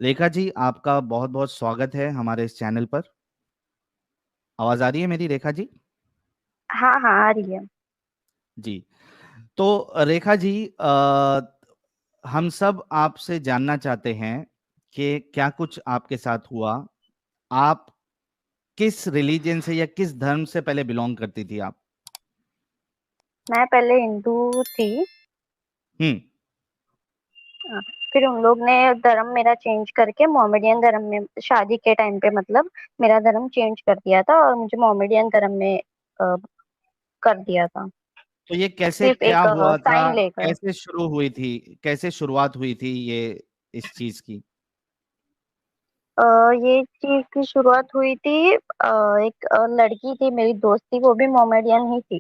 रेखा जी, आपका बहुत-बहुत स्वागत है हमारे इस चैनल पर। आवाज़ आ रही है मेरी रेखा जी? हाँ हाँ आ रही है। जी। तो रेखा जी, हम सब आपसे जानना चाहते हैं कि क्या कुछ आपके साथ हुआ? आप किस रिलीजन से या किस धर्म से पहले बिलॉन्ग करती थी आप? मैं पहले हिंदू थी। हुँ। हाँ, फिर उन लोग ने धर्म मेरा चेंज करके मोमेडियन धर्म में शादी के टाइम पे मतलब मेरा धर्म चेंज कर दिया था और मुझे मोमेडियन धर्म में कर दिया था। तो ये कैसे सिर्फ क्या एक हुआ था? साइन लेकर। कैसे शुरू हुई थी? कैसे शुरुआत हुई थी ये इस चीज़ की? अ, ये चीज की शुरुआत हुई थी। एक लड़की थी, मेरी दोस्त थी, वो भी मोमेडियन ही थी।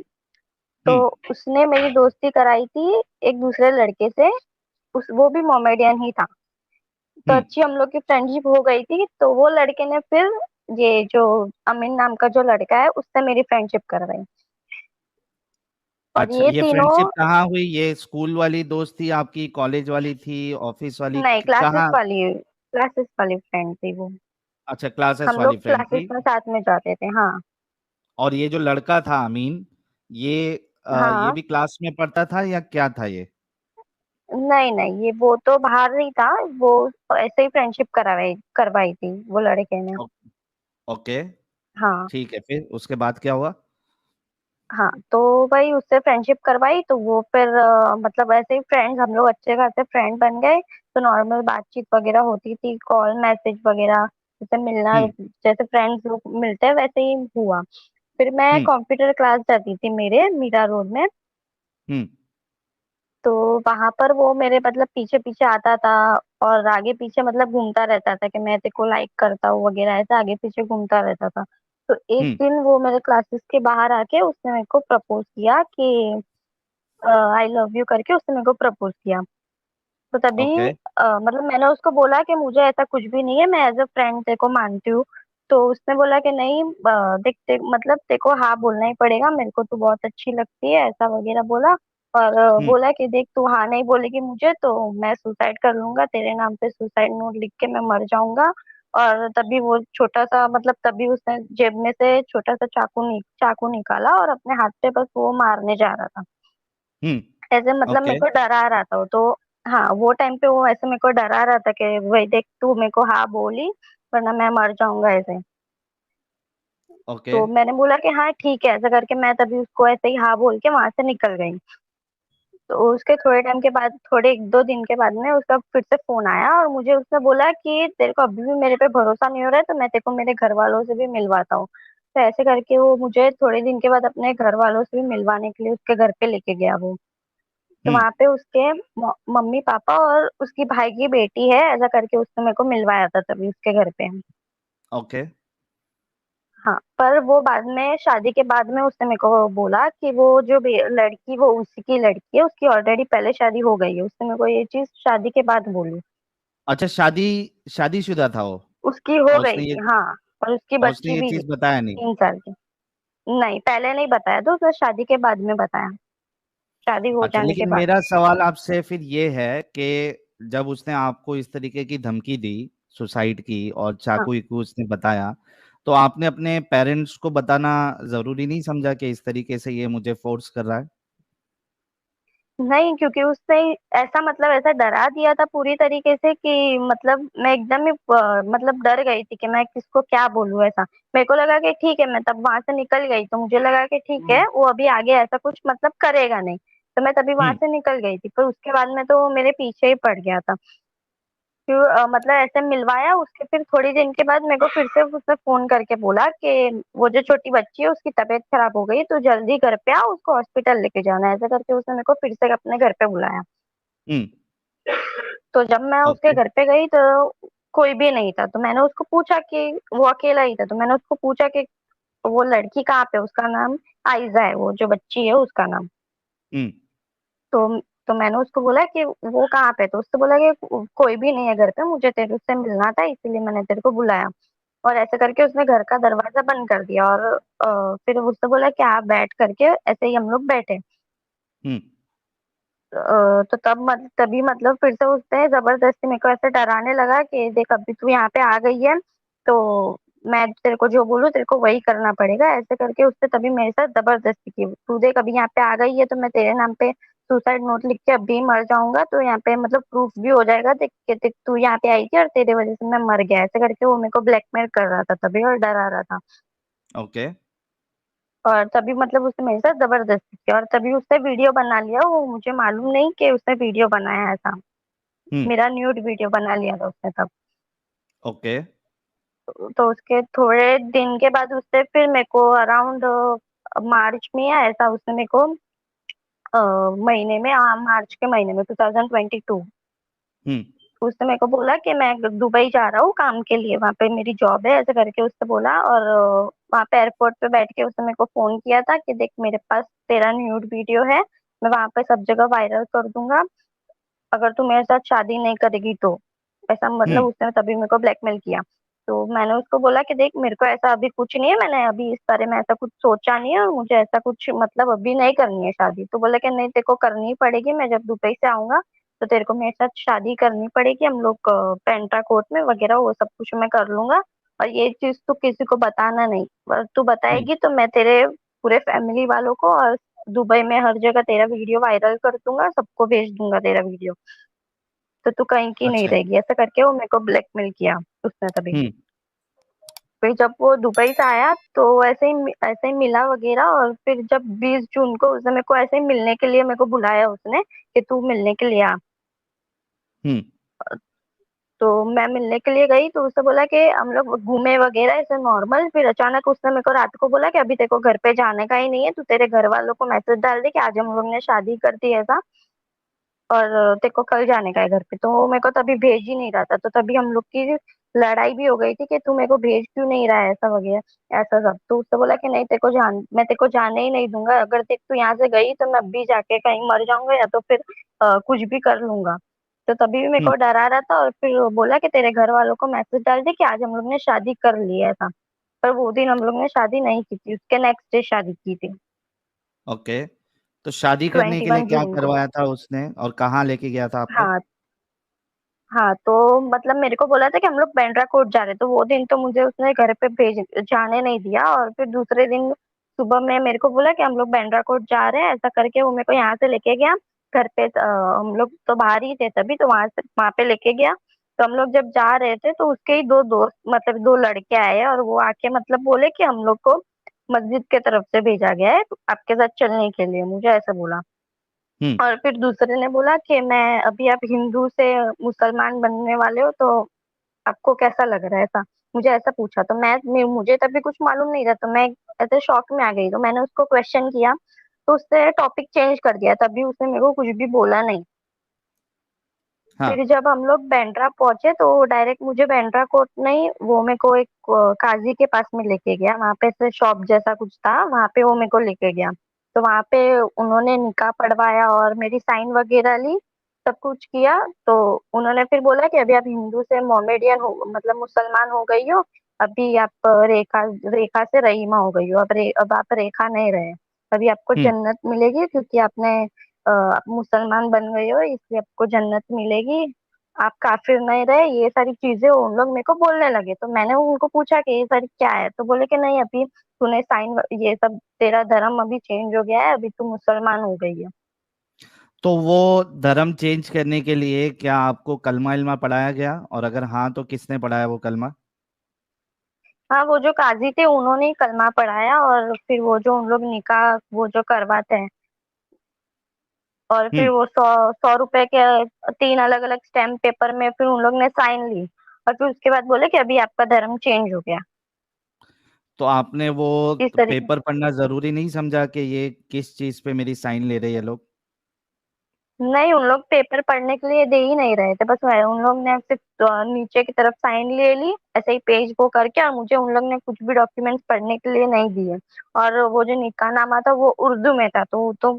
तो हुँ, उसने मेरी दोस्ती कराई थी एक दूसरे लड़के से। उस वो भी मोमेडियन ही था। तो हुँ। अच्छी हम लोग की फ्रेंडशिप हो गई थी, तो वो लड़के ने फिर ये जो अमीन नाम का जो लड़का है उससे मेरी फ्रेंडशिप करवाई। और अच्छा, ये ये फ्रेंडशिप तीनों। कहाँ हुई? ये स्कूल वाली दोस्त थी आपकी, कॉलेज वाली थी, ऑफिस वाली, नहीं, कहाँ? क्लासेस वाली फ्रेंड थी वो। अच्छा, क्लासेस हम वाली लोग फ्रेंड क्लासेस थी। में साथ में जाते थे। हाँ और ये जो लड़का था अमीन, ये ये हाँ। भी क्लास में पढ़ता था या क्या था ये? नहीं नहीं, ये वो तो बाहर नहीं था। वो ऐसे ही फ्रेंडशिप करवाई करवाई थी वो लड़के ने। ओ- ओके। हाँ ठीक है, फिर उसके बाद क्या हुआ? हाँ। तो भाई उससे फ्रेंडशिप करवाई तो वो फिर मतलब ऐसे ही फ्रेंड्स, हम लोग अच्छे खासे फ्रेंड बन गए। तो नॉर्मल बातचीत वगैरह होती थी, कॉल मैसेज वगैरह, जैसे मिलना, हम्म। जैसे फ्रेंड्स लोग मिलते हैं वैसे ही हुआ। फिर मैं हम्म। कंप्यूटर क्लास जाती थी मेरे मीरा रोड में। हम्म। तो वहां पर वो मेरे मतलब पीछे पीछे आता था और आगे पीछे मतलब घूमता रहता था कि मैं तेरे को लाइक करता हूँ वगैरह, ऐसा आगे पीछे घूमता रहता था। तो एक हम्म। दिन वो मेरे क्लासेस के बाहर आके उसने मेरे को प्रपोज किया कि आई लव यू करके उसने मेरे को प्रपोज किया। तो तभी ओके। मतलब मैंने उसको बोला कि मुझे ऐसा कुछ भी नहीं है, मैं एज अ फ्रेंड तेरे को मानती हूँ। तो उसने बोला कि नहीं, देख मतलब तेरे को हाँ बोलना ही पड़ेगा, मेरे को तू बहुत अच्छी लगती है, ऐसा वगैरह बोला। और हम्म। बोला कि देख तू हाँ नहीं बोलेगी मुझे तो मैं सुसाइड कर लूंगा, तेरे नाम पे सुसाइड नोट लिख के मैं मर जाऊंगा। और तभी वो छोटा सा मतलब तभी उसने जेब में से छोटा सा चाकू निकाला और अपने हाथ पे बस वो मारने जा रहा था। हम्म। ऐसे मतलब मेरे ओके। को डरा रहा था वो तो। हाँ, वो टाइम पे वो ऐसे मेरे को डरा रहा था कि वही देख तू मेरे को हाँ बोली वरना मैं मर जाऊंगा ऐसे। ओके। तो मैंने बोला कि हाँ ठीक है, ऐसा करके मैं तभी उसको ऐसे ही हाँ बोल के वहां से निकल गई। तो उसके थोड़े टाइम के बाद, थोड़े एक दो दिन के बाद में उसका फिर से फोन आया और मुझे उसने बोला कि तेरे को अभी भी मेरे पे भरोसा नहीं हो रहा है तो मैं तेरे को मेरे घर वालों से भी मिलवाता हूँ। तो ऐसे करके वो मुझे थोड़े दिन के बाद अपने घर वालों से भी मिलवाने के लिए उसके घर पे लेके गया वो। तो हम्म। वहां पे उसके मम्मी पापा और उसकी भाई की बेटी है, ऐसा करके उसने मेरे को मिलवाया था तभी उसके घर पे। ओके। हाँ, पर वो बाद में शादी के बाद में उसने मेरे को बोला कि वो जो लड़की वो उसी की लड़की है, उसकी ऑलरेडी पहले शादी हो गई है। उसने मेरे को ये चीज शादी के बाद बोली। अच्छा, शादीशुदा था वो? उसकी हो और गई उसने ये थी हाँ। और उसकी और उसने बच्ची ये भी थी चीज बताया नहीं? 3 साल की। नहीं, पहले नहीं बताया तो उसने शादी के बाद में बताया, शादी हो अच्छा, जाने के लेकिन बाद। मेरा सवाल आपसे फिर ये है कि जब उसने आपको इस तरीके की धमकी दी, सुसाइड की, और हाँ। चाकू वाकू उसने बताया, तो आपने अपने पेरेंट्स को बताना जरूरी नहीं समझा कि इस तरीके से ये मुझे फोर्स कर रहा है? नहीं, क्योंकि उसने ऐसा मतलब ऐसा डरा दिया था पूरी तरीके से कि मतलब मैं एकदम ही मतलब डर गई थी कि मैं किसको क्या बोलूं ऐसा। मेरे को लगा कि ठीक है, मैं तब वहां से निकल गई तो मुझे लगा कि ठीक है वो अभी आगे ऐसा कुछ मतलब करेगा नहीं। तो मैं तभी वहां हम्म। से निकल गई थी, पर उसके बाद में तो वो मेरे पीछे ही पड़ गया था। क्यों मतलब ऐसे मिलवाया उसके, फिर थोड़ी दिन के बाद मेरे को फिर से उसने फोन करके बोला कि वो जो छोटी बच्ची है उसकी तबीयत खराब हो गई तो जल्दी घर पे आ, उसको हॉस्पिटल लेके जाना है, ऐसा करके उसने मेरे को फिर से अपने घर पे बुलाया। हम्म। तो जब मैं उसके ओके। घर पे गई तो कोई भी नहीं था। तो मैंने उसको पूछा कि वो अकेला ही था, तो मैंने उसको पूछा कि वो लड़की कहाँ पे, उसका नाम आयजा है, वो जो बच्ची है उसका नाम। हम्म। तो मैंने उसको बोला कि वो कहाँ पे, तो उसने बोला कि कोई भी नहीं है घर पे, मुझे तेरे से मिलना था इसीलिए मैंने तेरे को बुलाया। और ऐसे करके उसने घर का दरवाजा बंद कर दिया और फिर उसने बोला कि आप बैठ करके, ऐसे ही हम लोग बैठे। हम्म। तो तभी मतलब फिर से उसने जबरदस्ती मेरे को ऐसे डराने लगा कि देख अभी तू यहाँ पे आ गई है, तो मैं तेरे को जो बोलूँ तेरे को वही करना पड़ेगा, ऐसे करके उसने तभी मेरे साथ जबरदस्ती की। तू देख अभी यहाँ पे आ गई है तो मैं तेरे नाम पे सुसाइड नोट लिख के अभी मर जाऊंगा, तो यहाँ पे मतलब प्रूफ भी हो जाएगा, देख के देख तू यहाँ पे आई थी और तेरे वजह से मैं मर गया, ऐसे करके वो मेरे को ब्लैकमेल कर रहा था तभी और डरा रहा था। ओके। और तभी मतलब उसने मेरे साथ जबरदस्ती किया और तभी उसने वीडियो बना लिया, वो मुझे मालूम नहीं कि उसने वीडियो बनाया ऐसा। हम्म। मेरा न्यूड वीडियो बना लिया था उसने तब। ओके। तो उसके थोड़े दिन के बाद उससे फिर मेरे को अराउंड मार्च में या ऐसा उसने मेरे को महीने में मार्च के महीने में 2022 हम्म। उसने मेरे को बोला कि मैं दुबई जा रहा हूँ काम के लिए, वहां पे मेरी जॉब है, ऐसे करके उसने बोला। और वहां पे एयरपोर्ट पे बैठ के उसने मेरे को फोन किया था कि देख मेरे पास तेरा न्यूड वीडियो है, मैं वहां पे सब जगह वायरल कर दूंगा अगर तू मेरे साथ शादी नहीं करेगी तो। ऐसा मतलब हम्म। उसने तभी मेरे को ब्लैकमेल किया। तो मैंने उसको बोला कि देख मेरे को ऐसा अभी कुछ नहीं है, मैंने अभी इस बारे में ऐसा कुछ सोचा नहीं है और मुझे ऐसा कुछ मतलब अभी नहीं करनी है शादी। तो बोला कि नहीं तेरे को करनी पड़ेगी, मैं जब दुबई से आऊंगा तो तेरे को मेरे साथ शादी करनी पड़ेगी, हम लोग पेंटा कोर्ट में वगैरह वो सब कुछ मैं कर लूंगा। और ये चीज तू किसी को बताना नहीं, और तू हम्म। बताएगी तो मैं तेरे पूरे फैमिली वालों को और दुबई में हर जगह तेरा वीडियो वायरल कर दूंगा, सबको भेज दूंगा तेरा वीडियो, तो तू कहीं की नहीं अच्छा। रहेगी, ऐसा करके वो मेरे को ब्लैकमेल किया उसने तभी। हम्म। फिर जब वो दुबई से आया तो ऐसे ही मिला वगैरह, और फिर जब 20 जून को उसने मेरे को ऐसे ही मिलने के लिए मेरे को बुलाया उसने कि तू मिलने के लिए आ। हम्म। तो मैं मिलने के लिए गई तो उसने बोला कि हम लोग घूमे वगैरह ऐसे नॉर्मल, फिर अचानक उसने मेरे को रात को बोला कि अभी तेरे को घर पे जाने का ही नहीं है, तू तेरे घर वालों को मैसेज डाल दे कि आज हम लोग ने शादी कर दी ऐसा, और तेरे को कल जाने का है घर पे। तो वो मेरे को तभी भेज ही नहीं रहा था, तो तभी हम लोग की लड़ाई भी हो गई थी कि तू मेरे को भेज क्यों नहीं रहा है ऐसा वगैरह ऐसा सब। तो उसने बोला कि नहीं मैं तेरे को जाने ही नहीं दूंगा, अगर तू यहाँ से गई तो मैं अभी जाके कहीं मर जाऊंगा या तो फिर कुछ भी कर लूंगा। तो तभी भी मेरे हम्म। को डरा रहा था, और फिर वो बोला कि तेरे घर वालों को मैसेज डाल दे कि आज हम लोग ने शादी कर ली है ऐसा। पर वो दिन हम लोग ने शादी नहीं की थी, उसके नेक्स्ट डे शादी की थी। ओके। तो शादी करने ट्वेंटी के लिए वन क्या जून को करवाया था उसने और कहाँ लेके गया था आपको? हाँ। हाँ तो मतलब मेरे को बोला था कि हम लोग बांद्रा कोर्ट जा रहे, तो वो दिन तो मुझे उसने घर पे भेज जाने नहीं दिया, और फिर दूसरे दिन सुबह में मेरे को बोला कि हम लोग बांद्रा कोर्ट जा रहे हैं, ऐसा करके वो मेरे को यहाँ से लेके गया घर पे। हम लोग तो बाहर ही थे तभी, तो वहां पे लेके गया। तो हम लोग जब जा रहे थे तो उसके ही दो दोस्त मतलब दो लड़के आए और वो आके मतलब बोले कि हम लोग को मस्जिद के तरफ से भेजा गया है आपके साथ चलने के लिए, मुझे ऐसा बोला। हम्म। और फिर दूसरे ने बोला कि मैं अभी आप हिंदू से मुसलमान बनने वाले हो तो आपको कैसा लग रहा है ऐसा, मुझे ऐसा पूछा। तो मुझे तभी कुछ मालूम नहीं था, तो मैं ऐसे शॉक में आ गई, तो मैंने उसको क्वेश्चन किया तो उसने टॉपिक चेंज कर दिया, तभी उसने मेरे को कुछ भी बोला नहीं। हाँ। फिर जब हम लोग बांद्रा पहुंचे तो डायरेक्ट मुझे बांद्रा कोर्ट नहीं, वो मेरे को एक काजी के पास में लेके गया, वहां पे से शॉप जैसा कुछ था, वहां पे वो मेरे को लेके गया। तो वहां पे उन्होंने निकाह पढ़वाया और मेरी साइन वगैरह ली, सब कुछ किया। तो उन्होंने फिर बोला कि अभी आप हिंदू से मोमेडियन हो मतलब मुसलमान हो गई हो, अभी आप रेखा रेखा से रहीमा हो गई हो, अब आप रेखा नहीं रहे, अभी आपको हम्म। जन्नत मिलेगी क्योंकि आप मुसलमान बन गए हो इसलिए आपको जन्नत मिलेगी, आप काफिर नहीं रहे, ये सारी चीजें उन लोग मेरे को बोलने लगे। तो मैंने उनको पूछा कि ये सारी क्या है, तो बोले कि नहीं अभी तूने साइन ये सब तेरा धर्म अभी चेंज हो गया है, अभी तू मुसलमान हो गई है। तो वो धर्म चेंज करने के लिए क्या आपको कलमा इल्मा पढ़ाया गया, और अगर हाँ तो किसने पढ़ाया वो कलमा? हाँ वो जो काजी थे उन्होंने ही कलमा पढ़ाया, और फिर वो जो उन लोग निकाह वो जो करवाते हैं, और फिर हम्म। वो 100 100 रुपए के 3 अलग अलग स्टैम्प पेपर में फिर उन लोग ने साइन ली, और फिर उसके बाद बोले कि अभी आपका धर्म चेंज हो गया। तो आपने वो इस तरीके पेपर पढ़ना जरूरी नहीं समझा कि ये किस चीज पे मेरी साइन ले रहे हैं लोग? नहीं, उन लोग पेपर पढ़ने के लिए दे ही नहीं रहे थे, बस उन लोग ने सिर्फ नीचे की तरफ साइन ले ली ऐसे ही पेज को करके, और मुझे उन लोग ने कुछ भी डॉक्यूमेंट्स पढ़ने के लिए नहीं दिए। और वो जो निकाहनामा था वो उर्दू में था, तो वो तो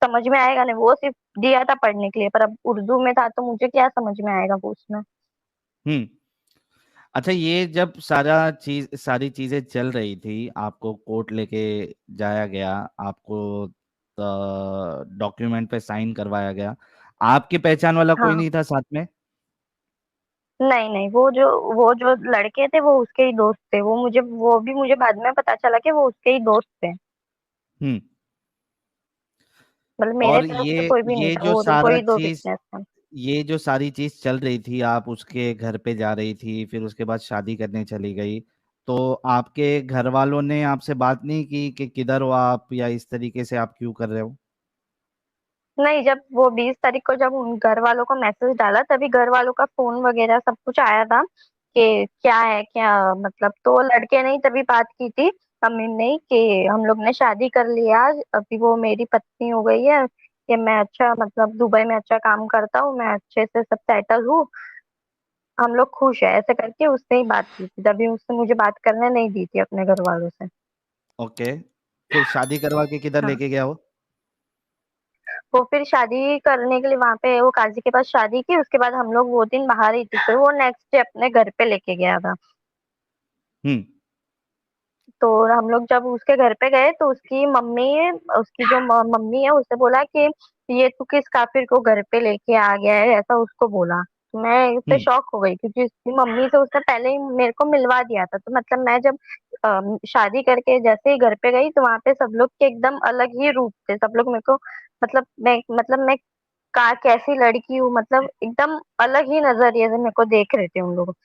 समझ में आएगा नहीं, वो सिर्फ दिया था पढ़ने के लिए, पर अब उर्दू में था तो मुझे क्या समझ में आएगा वो उसमें। हम्म। अच्छा, ये जब सारी चीजें चल रही थी, आपको कोर्ट लेके जाया गया, आपको डॉक्यूमेंट पे साइन करवाया गया, आपकी पहचान वाला कोई हाँ। नहीं था साथ में? नहीं नहीं, वो जो लड़के थे वो उसके ही दोस्त थे। वो भी मुझे बाद में पता चला कि वो उसके ही दोस्त थे। हम्म। मतलब मेरे और तरफ से कोई भी नहीं ये था, जो वो सारा वही दो चीज, विटनेस थे। ये जो सारी चीज चल रही थी, आप उसके घर पे जा रही थी, फिर उसके बाद शादी करने चली गई, तो आपके घर वालों ने आपसे बात नहीं की कि किधर हो आप, या इस तरीके से आप क्यों कर रहे हो? नहीं, जब वो 20 तारीख को जब उन घर वालों को मैसेज डाला तभी घर वालों का फोन वगैरह सब कुछ आया था कि क्या है क्या, मतलब तो लड़के ने ही तभी बात की थी अमीन ने ही, कि हम लोग ने शादी कर लिया आज, अभी वो मेरी पत्नी हो गई है, कि मैं अच्छा मतलब दुबई में अच्छा काम करता हूँ, मैं अच्छे से सब सेटल हूँ, हम लोग खुश है, ऐसे करके उससे ही बात की थी, तभी उसने मुझे बात करने नहीं दी थी अपने घर वालों से। ओके, फिर शादी करवा के किधर हाँ। लेके गया वो? वो फिर शादी करने के लिए वहां पे वो काजी के पास शादी की, उसके बाद हम लोग वो दिन बाहर ही थे, फिर वो नेक्स्ट डे अपने घर पे लेके गया था। हम्म। तो हम लोग जब उसके घर पे गए तो उसकी जो मम्मी है उससे बोला कि ये तू किस काफिर को घर पे लेके आ गया है, ऐसा उसको बोला। तो मैं उससे हम्म। शॉक हो गई क्योंकि उसकी मम्मी से उसने पहले ही मेरे को मिलवा दिया था, तो मतलब मैं जब शादी करके जैसे ही घर पे गई तो वहां पे सब लोग के एकदम अलग ही रूप थे, सब लोग मेरे को मैं का कैसी लड़की हूँ, मतलब एकदम अलग ही नजरिए से मेरे को देख रहे थे उन लोग।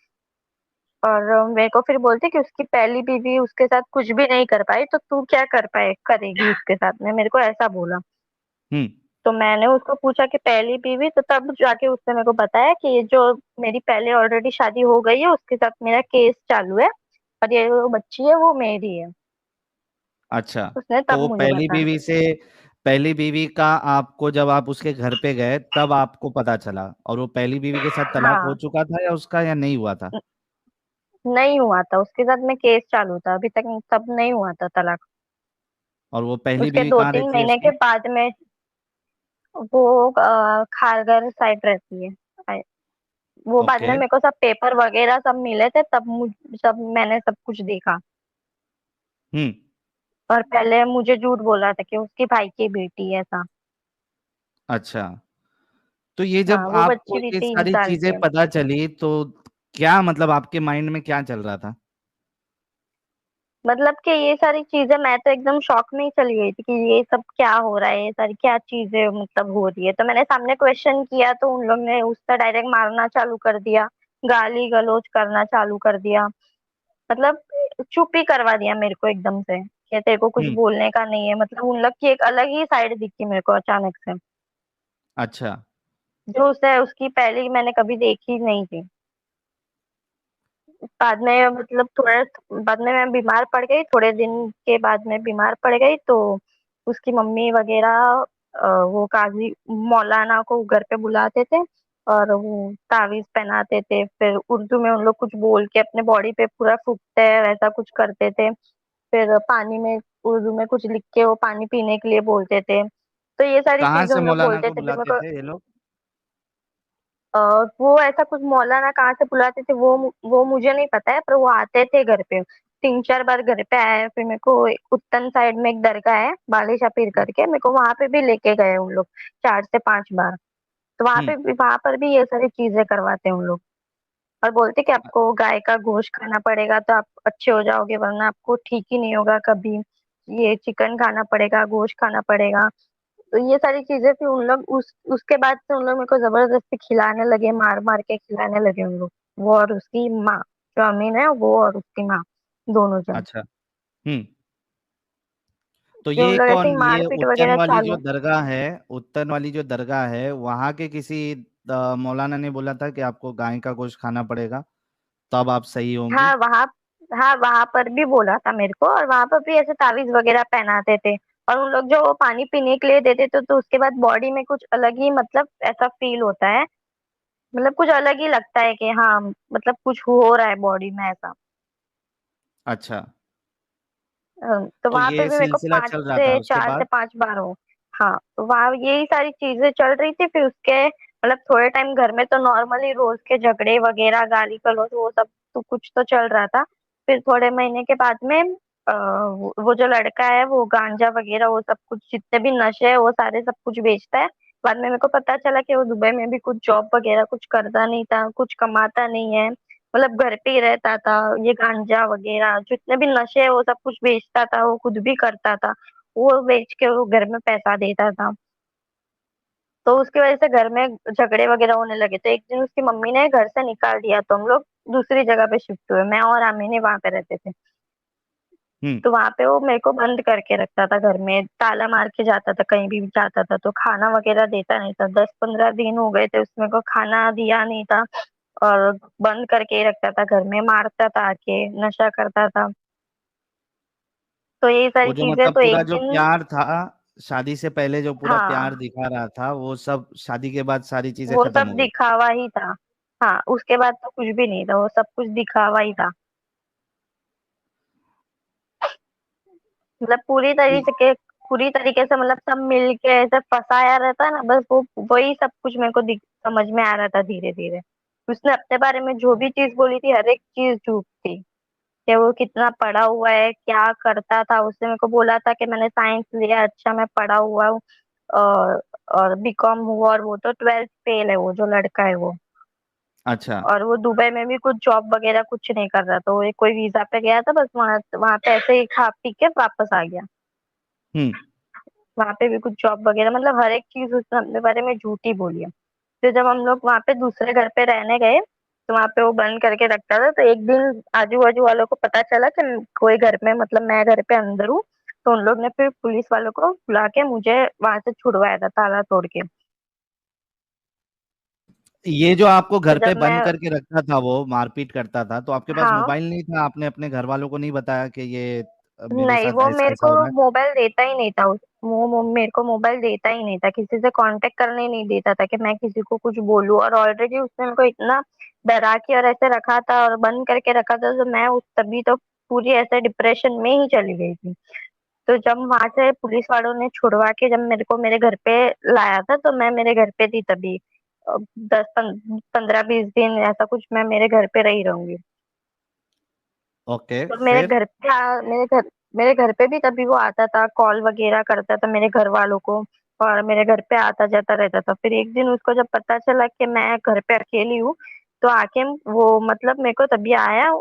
और मेरे को फिर बोलते कि उसकी पहली बीवी उसके साथ कुछ भी नहीं कर पाई, तो तू क्या कर पाए करेगी उसके साथ में, मेरे को ऐसा बोला। हम्म। तो मैंने उसको पूछा कि पहली बीवी, तो तब जाके उसने मेरे को बताया कि ये जो मेरी पहले ऑलरेडी शादी हो गई है उसके साथ मेरा केस चालू है, और ये जो बच्ची है वो मेरी है। अच्छा, उसने तो तब वो मुझे बताया। पहली बीवी का आपको जब आप उसके घर पे गए तब आपको पता चला, और वो पहली बीवी के साथ तलाक हो हाँ। चुका था या उसका, या नहीं हुआ था? नहीं हुआ था उसके साथ में, केस चालू था अभी तक, तब नहीं हुआ था तलाक। और वो पहली उसके बीवी दो कहाँ तीन रहती है महीने के उसकी? बाद में वो खारघर साइड रहती है। आई- वो बाद ओके। में मेरे को सब पेपर वगैरह सब मिले थे, सब मैंने सब कुछ देखा। हम्म। और पहले मुझे झूठ बोला था कि उसकी भाई की बेटी है ऐसा। अच्छा, तो ये हाँ, जब वो आपको बच्ची भी ये 3 सारी साल की चीजें है। पता चली तो क्या मतलब आपके माइंड में क्या चल रहा था? मतलब कि ये सारी चीजें मैं तो एकदम शॉक में ही चली गई थी कि ये सब क्या हो रहा है, ये सारी क्या चीजें मतलब हो रही है। तो मैंने सामने क्वेश्चन किया तो उन लोग ने उसका डायरेक्ट मारना चालू कर दिया, गाली गलौज करना चालू कर दिया, मतलब चुप ही करवा दिया मेरे को एकदम से कि तेरे को कुछ हम्म। बोलने का नहीं है। मतलब उन लोग की एक अलग ही साइड दिखी मेरे को अचानक से, अच्छा। जो उसे उसकी पहले मैंने कभी देखी नहीं थी। बाद में मतलब थोड़ा बाद में मैं बीमार पड़ गई, थोड़े दिन के बाद में बीमार पड़ गई, तो उसकी मम्मी वगैरह वो काजी मौलाना को घर पे बुलाते थे और वो तावीज पहनाते थे, फिर उर्दू में उन लोग कुछ बोल के अपने बॉडी पे पूरा फूकते हैं वैसा कुछ करते थे। फिर पानी में उर्दू में कुछ लिख के वो पानी पीने के लिए बोलते थे, तो ये सारी कहाँ चीजें से उन लोग मौलाना बोलते को थे। फिर बुलाते मेरे को थे ये लोग? वो ऐसा कुछ मौलाना कहाँ से बुलाते थे वो मुझे नहीं पता है, पर वो आते थे घर पे, 3 4 बार घर पे आए। फिर मेरे को उत्तन साइड में एक दरगाह है बाली शापिर करके, मेरे को वहां पे भी लेके गए उन लोग 4 से 5 बार। तो हम्म। वहां पर भी ये सारी चीजें करवाते हैं उन लोग, और बोलते कि आपको गाय का गोश्त खाना पड़ेगा तो आप अच्छे हो जाओगे, वरना आपको ठीक ही नहीं होगा कभी, ये चिकन खाना पड़ेगा, गोश्त खाना पड़ेगा। तो ये सारी चीजें फिर उन लोग उसके बाद से उन लोग मेरे को जबरदस्ती खिलाने लगे, मार मार के खिलाने लगे उन लोग, वो और उसकी माँ, जो अमीन है वो और उसकी माँ, दोनों जन। अच्छा। हम्म। तो फिर उन ये लोग ऐसे ही कौन, ये मारपीट उत्तन वगैरह वाली जो चालू। दरगाह है, उत्तन वाली जो दरगाह है, वहां के किसी मौलाना ने बोला था कि आपको गाय का गोश्त खाना पड़ेगा तब आप सही होंगी? हाँ वहाँ हाँ वहां पर भी बोला था मेरे को, और वहां पर भी ऐसे तावीज वगैरह पहनाते थे। और उन लोग जो पानी पीने के लिए देते थे तो उसके बाद बॉडी में कुछ अलग ही मतलब ऐसा फील होता है, मतलब कुछ अलग ही लगता है कि हाँ मतलब कुछ हो रहा है बॉडी में ऐसा। अच्छा, तो तो वहां पे ये भी मेरे को सिलसिला पांच चल रहा था से उसके चार से बाद? पांच बार हो। हाँ, तो वहां यही सारी चीजें चल रही थी। फिर उसके मतलब थोड़े टाइम घर में तो नॉर्मली रोज के झगड़े वगैरह गाली गलौज वो सब तो कुछ तो चल रहा था। फिर थोड़े महीने के बाद में वो जो लड़का है वो गांजा वगैरह वो सब कुछ जितने भी नशे है वो सारे सब कुछ बेचता है। बाद में मेरे को पता चला कि वो दुबई में भी कुछ जॉब वगैरह कुछ करता नहीं था, कुछ कमाता नहीं है, मतलब घर पे ही रहता था। ये गांजा वगैरह जितने भी नशे है वो सब कुछ बेचता था, वो खुद भी करता था। वो बेच के वो घर में पैसा देता था। तो उसकी वजह से घर में झगड़े वगैरह होने लगे, तो एक दिन उसकी मम्मी ने घर से निकाल दिया, तो हम लोग दूसरी जगह पे शिफ्ट हुए, मैं और आमिनी वहां पे रहते थे। हम्म। तो वहां पे वो मेरे को बंद करके रखता था, घर में ताला मार के जाता था, कहीं भी जाता था तो खाना वगैरह देता नहीं था। 10-15 दिन हो गए थे उसमें को खाना दिया नहीं था, और बंद करके ही रखता था घर में, मारता था आके, नशा करता था। तो यही वो सारी जो चीजें, मतलब तो पूरा एक जो दिन। प्यार था, शादी से पहले जो पूरा प्यार हाँ, दिखा रहा था, वो सब शादी के बाद सारी चीजें वो खत्म सब हो गई। दिखावा ही था। हाँ, उसके बाद तो कुछ भी नहीं था, वो सब कुछ दिखावा ही था। मतलब पूरी तरीके से, मतलब सब मिल के ऐसे फंसाया रहता है ना, बस वो वही सब कुछ मेरे को समझ में आ रहा था धीरे धीरे। उसने अपने बारे में जो भी चीज बोली थी हर एक चीज झूठ थी। कि वो कितना पढ़ा हुआ है, क्या करता था, उसने मेरे को बोला था कि मैंने साइंस लिया, अच्छा मैं पढ़ा हुआ हूँ, और और बीकॉम हुआ, और वो तो 12th फेल है, वो जो लड़का है वो। अच्छा। और वो दुबई में भी कुछ जॉब वगैरह कुछ नहीं कर रहा था, वो एक कोई वीजा पे गया था, बस वहां वहां पे ऐसे ही खा पी के वापस आ गया। हम्म। वहां पे भी कुछ जॉब वगैरह, मतलब हर एक चीज उसने अपने बारे में झूठी बोली है। फिर जब हम लोग वहां पे दूसरे घर पे रहने गए, तो वहां पे वो बंद करके रखता था, तो एक दिन आजू बाजू वालों को पता चला कि कोई घर में, मतलब मैं घर पे अंदर हूँ। तो उन लोग ने फिर पुलिस वालों को बुला के मुझे वहां से छुड़वाया था, ताला तोड़ के। ये जो आपको तो घर पे जब मैं, बंद करके रखता था, वो मारपीट करता था, तो आपके पास हाँ, मोबाइल नहीं था? आपने अपने घर वालों को नहीं बताया कि ये मेरे नहीं, साथ वो ऐसा मेरे ऐसा को हो रहा है? मोबाइल देता ही नहीं था। वो मेरे को मोबाइल देता ही नहीं था, किसी से कांटेक्ट करने ही नहीं देता था कि मैं किसी को कुछ बोलूं। और ऑलरेडी उसने मेरे को इतना डरा के और ऐसे रखा था और बंद करके रखा था, तो मैं उस तभी तो पूरी ऐसे डिप्रेशन में ही चली गई थी। तो जब वहां से पुलिस वालों ने छुड़वा के जब मेरे को मेरे घर पे लाया था, तो मैं मेरे घर पे थी तभी। 10-15-20 दिन ऐसा कुछ मैं मेरे घर पे रही रहूंगी। ओके, तो फिर? मेरे घर पे भी तभी वो आता था, कॉल वगैरह करता था मेरे घर वालों को, और मेरे घर पे आता जाता रहता था। फिर एक दिन उसको जब पता चला कि मैं घर पे अकेली हूँ, तो आके वो, मतलब मेरे को तभी आया,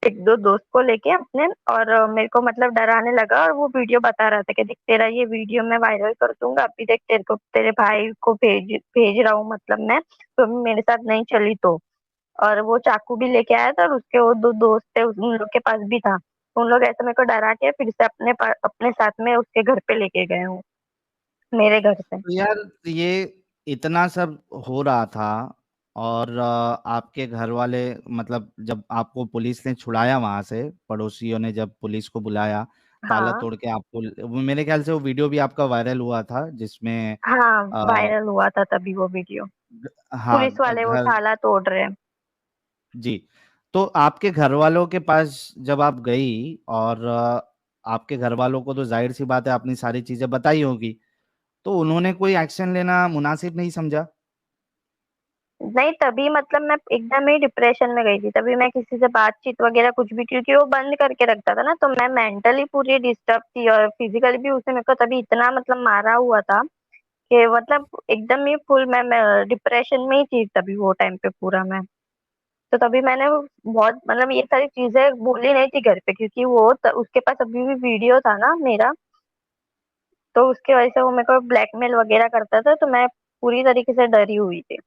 एक दो दोस्त को लेके अपने, और मेरे को मतलब डराने लगा, और वो वीडियो बता रहा था कि देख, तेरा ये वीडियो मैं वायरल कर दूंगा, अभी देख तेरे को तेरे भाई को भेज भेज रहा हूँ, मतलब मैं, तो अभी मेरे साथ नहीं चली तो। और वो चाकू भी लेके आया था, और उसके वो दो दोस्त थे, उन लोग के पास भी था। उन लोग ऐसे मेरे को डरा के फिर से अपने साथ में उसके घर पे लेके गए हूँ, मेरे घर से। तो यार, ये इतना सब हो रहा था, और आपके घर वाले, मतलब जब आपको पुलिस ने छुड़ाया वहां से, पड़ोसियों ने जब पुलिस को बुलाया, ताला हाँ, तोड़ के आपको, मेरे ख्याल से वो वीडियो भी आपका वायरल हुआ था, जिसमें हाँ, आ, वायरल हुआ था तभी वो वीडियो। हाँ, पुलिस वाले वो घर। ताला तोड़ रहे हैं। जी। तो आपके घर वालों के पास जब आप गई, और आपके घर वालों को तो जाहिर सी बात है आपने सारी चीजें बताई होगी, तो उन्होंने कोई एक्शन लेना मुनासिब नहीं समझा? नहीं, तभी मतलब मैं एकदम ही डिप्रेशन में गई थी, तभी मैं किसी से बातचीत वगैरह कुछ भी, क्योंकि वो बंद करके रखता था ना, तो मैं मेंटली पूरी डिस्टर्ब थी, और फिजिकली भी उसने मेरे को तभी इतना मतलब मारा हुआ था कि मतलब एकदम ही फुल मैं डिप्रेशन में ही थी तभी वो टाइम पे पूरा मैं। तो तभी मैंने बहुत, मतलब ये सारी चीजें बोली नहीं थी घर पे, क्योंकि उसके पास अभी भी वीडियो था ना मेरा। तो उसकी वजह से वो मेरे को ब्लैकमेल वगैरह करता था, तो मैं पूरी तरीके से डरी हुई थी।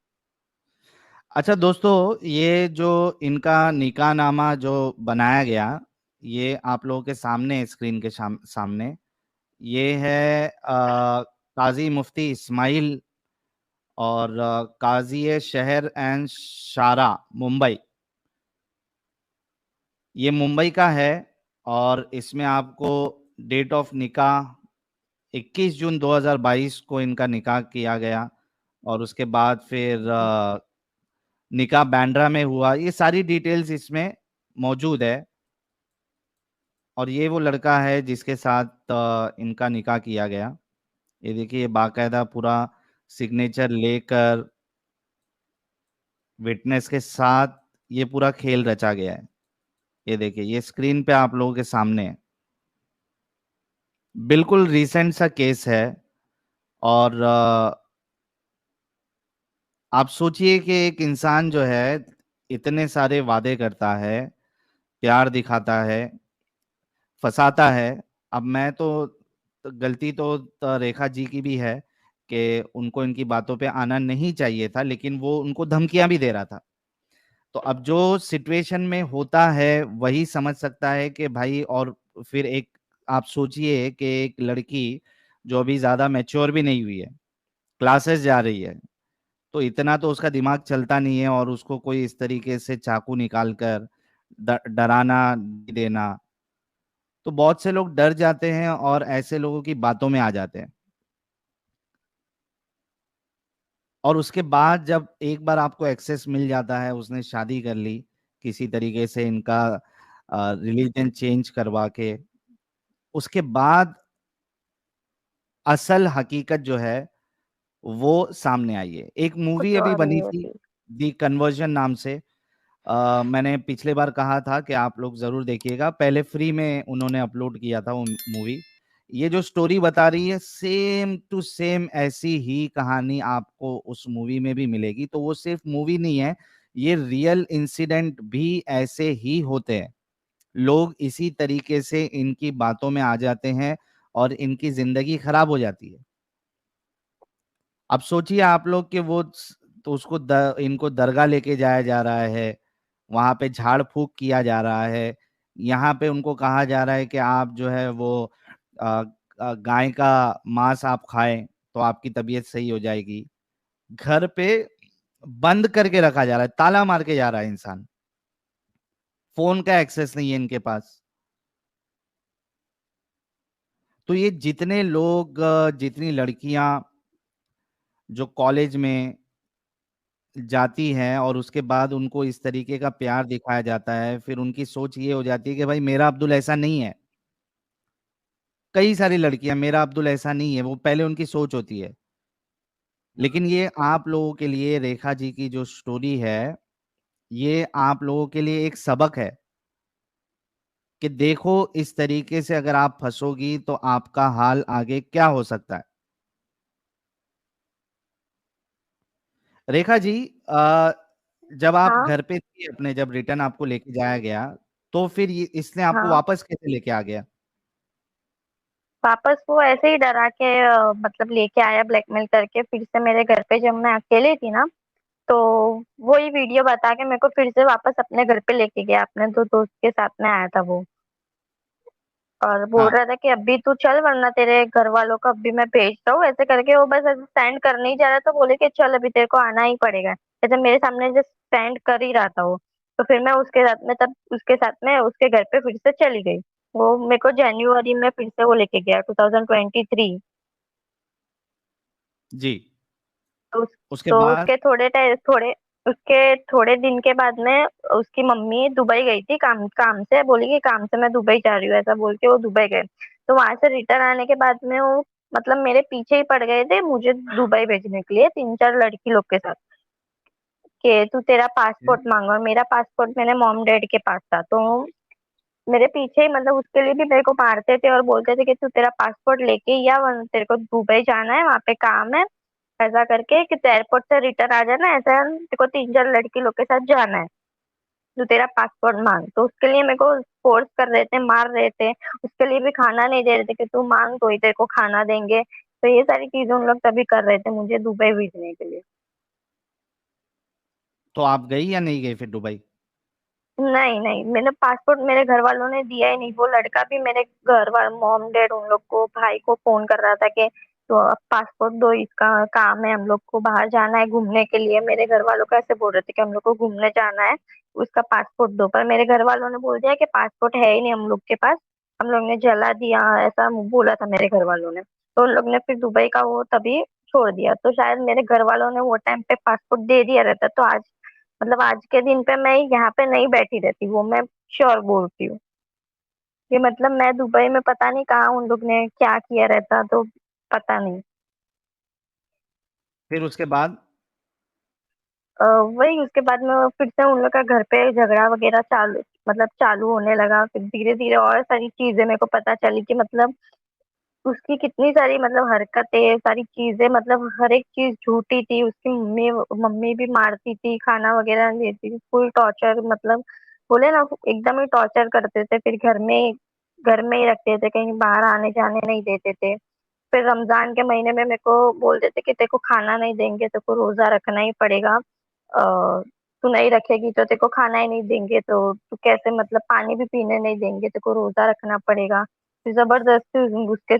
अच्छा दोस्तों, ये जो इनका निकाहनामा जो बनाया गया, ये आप लोगों के सामने, स्क्रीन के सामने, ये है काजी मुफ्ती इस्माइल और काजी शहर एंड शारा, मुंबई। ये मुंबई का है, और इसमें आपको डेट ऑफ निकाह 21 जून 2022 को इनका निकाह किया गया, और उसके बाद फिर निकाह बांद्रा में हुआ। ये सारी डिटेल्स इसमें मौजूद है, और ये वो लड़का है जिसके साथ इनका निकाह किया गया। ये देखिए, ये बाकायदा पूरा सिग्नेचर लेकर, विटनेस के साथ, ये पूरा खेल रचा गया है। ये देखिए, ये स्क्रीन पे आप लोगों के सामने है। बिल्कुल रिसेंट सा केस है। और आप सोचिए कि एक इंसान जो है इतने सारे वादे करता है, प्यार दिखाता है, फंसाता है। अब मैं तो गलती तो रेखा जी की भी है कि उनको इनकी बातों पे आना नहीं चाहिए था, लेकिन वो उनको धमकियां भी दे रहा था। तो अब जो सिचुएशन में होता है वही समझ सकता है कि भाई। और फिर एक आप सोचिए कि एक लड़की जो अभी ज्यादा मैच्योर भी नहीं हुई है, क्लासेस जा रही है, तो इतना तो उसका दिमाग चलता नहीं है, और उसको कोई इस तरीके से चाकू निकाल कर डराना देना। तो बहुत से लोग डर जाते हैं और ऐसे लोगों की बातों में आ जाते हैं। और उसके बाद जब एक बार आपको एक्सेस मिल जाता है, उसने शादी कर ली किसी तरीके से, इनका रिलीजन चेंज करवा के, उसके बाद असल हकीकत जो है वो सामने आई है। एक मूवी कुछ अभी और ही बनी थी, होती। दी कन्वर्जन नाम से। मैंने पिछले बार कहा था कि आप लोग जरूर देखिएगा, पहले फ्री में उन्होंने अपलोड किया था वो मूवी। ये जो स्टोरी बता रही है, सेम टू सेम ऐसी ही कहानी आपको उस मूवी में भी मिलेगी। तो वो सिर्फ मूवी नहीं है, ये रियल इंसिडेंट भी ऐसे ही होते हैं। लोग इसी तरीके से इनकी बातों में आ जाते हैं और इनकी जिंदगी खराब हो जाती है। अब सोचिए आप लोग कि वो तो उसको इनको दरगाह लेके जाया जा रहा है, वहां पे झाड़ फूक किया जा रहा है, यहाँ पे उनको कहा जा रहा है कि आप जो है वो अ, गाय का मांस आप खाएं तो आपकी तबीयत सही हो जाएगी। घर पे बंद करके रखा जा रहा है, ताला मार के जा रहा है इंसान, फोन का एक्सेस नहीं है इनके पास। तो ये जितने लोग जितनी लड़कियां जो कॉलेज में जाती हैं और उसके बाद उनको इस तरीके का प्यार दिखाया जाता है, फिर उनकी सोच ये हो जाती है कि भाई मेरा अब्दुल ऐसा नहीं है। कई सारी लड़कियां, मेरा अब्दुल ऐसा नहीं है, वो पहले उनकी सोच होती है। लेकिन ये आप लोगों के लिए, रेखा जी की जो स्टोरी है, ये आप लोगों के लिए एक सबक है कि देखो इस तरीके से अगर आप फंसोगी तो आपका हाल आगे क्या हो सकता है। रेखा जी, जब आप हाँ घर पे थी अपने, जब रिटर्न आपको लेके जाया गया, तो फिर इसने आपको हाँ। वापस कैसे लेके आ गया? वापस वो ऐसे ही डरा के मतलब लेके आया ब्लैकमेल करके फिर से मेरे घर पे, जब मैं अकेली थी ना। तो वही वीडियो बता के मेरे को फिर से वापस अपने घर पे लेके गया, अपने दो दोस्त के साथ में आया था वो। और बोल हाँ। रहा था कि अभी तू चल वरना तेरे घर वालों को अभी मैं भेजता हूँ, ऐसे करके वो बस ऐसे स्टैंड करने ही जा रहा था, बोले कि चल अभी तेरे को आना ही पड़ेगा। ऐसे मेरे सामने जस्ट स्टैंड कर ही रहा था वो। तो फिर मैं उसके साथ में, तब उसके साथ में उसके घर पे फिर से चली गई। वो मेरे को जनवरी में फिर से वो लेके गया, 2023। जी। तो, उसके तो बाद? उसके थोड़े दिन के बाद में उसकी मम्मी दुबई गई थी, काम काम से, बोली कि काम से मैं दुबई जा रही हूँ, ऐसा बोल के वो दुबई गए। तो वहां से रिटर्न आने के बाद में वो मतलब मेरे पीछे ही पड़ गए थे मुझे दुबई भेजने के लिए, तीन चार लड़की लोग के साथ। कि तू तेरा पासपोर्ट मांगो, और मेरा पासपोर्ट मेरे मॉम डैड के पास था, तो मेरे पीछे ही मतलब उसके लिए भी मेरे को मारते थे और बोलते थे कि तू तेरा पासपोर्ट लेके ही आ, वरना तेरे को दुबई जाना है, वहां पे काम है, ऐसा करके कि तू एयरपोर्ट से रिटर्न आ जाना, ऐसा तेरे को तीन चार लड़की लोग के साथ जाना है, तू तेरा पासपोर्ट मांग। तो उसके लिए मेरे को फोर्स कर रहे थे, मार रहे थे। उसके लिए भी खाना नहीं दे रहे थे कि तू मांग तो ही तेरे को खाना देंगे। तो ये सारी चीजें उन लोग तभी कर रहे थे मुझे दुबई भेजने के लिए। तो आप गई या नहीं गई फिर दुबई? नहीं नहीं, मैंने पासपोर्ट मेरे घर वालों ने दिया ही नहीं। वो लड़का भी मेरे घर वाले मॉम डैड उन लोग को, भाई को फोन कर रहा था कि तो अब पासपोर्ट दो, इसका काम है, हम लोग को बाहर जाना है घूमने के लिए। मेरे घर वालों को ऐसे बोल रहे थे कि हम लोग को घूमने जाना है, उसका पासपोर्ट दो। पर मेरे घर वालों ने बोल दिया कि पासपोर्ट है ही नहीं हम लोग के पास, हम लोग ने जला दिया, ऐसा बोला था मेरे घर वालों ने। तो उन लोग ने फिर दुबई का वो तभी छोड़ दिया। तो शायद मेरे घर वालों ने वो टाइम पे पासपोर्ट दे दिया रहता तो आज, मतलब आज के दिन पे मैं यहाँ पे नहीं बैठी रहती, वो मैं श्योर बोलती हूँ। कि मतलब मैं दुबई में पता नहीं कहाँ उन लोग ने क्या किया रहता, तो पता नहीं। फिर उसके बाद? वही उसके बाद में वो फिर से उन लोग का घर पे झगड़ा वगैरह चालू होने लगा। फिर धीरे धीरे और सारी चीजें मेरे को पता चली कि मतलब उसकी कितनी सारी मतलब हरकतें, सारी चीजें, मतलब हर एक चीज झूठी थी। उसकी मम्मी मम्मी भी मारती थी, खाना वगैरह नहीं देती थी, फुल टॉर्चर, मतलब बोले ना एकदम ही टॉर्चर करते थे। फिर घर में ही रखते थे, कहीं बाहर आने जाने नहीं देते थे। फिर रमजान के महीने में मेरे को बोलते थे कि तेरे को खाना नहीं देंगे, तेरे को रोजा रखना ही पड़ेगा। तू नहीं रखेगी तो तेरे को खाना ही नहीं देंगे, तो तू कैसे, मतलब पानी भी पीने नहीं देंगे, तेरे को रोजा रखना पड़ेगा। फिर जबरदस्ती उसके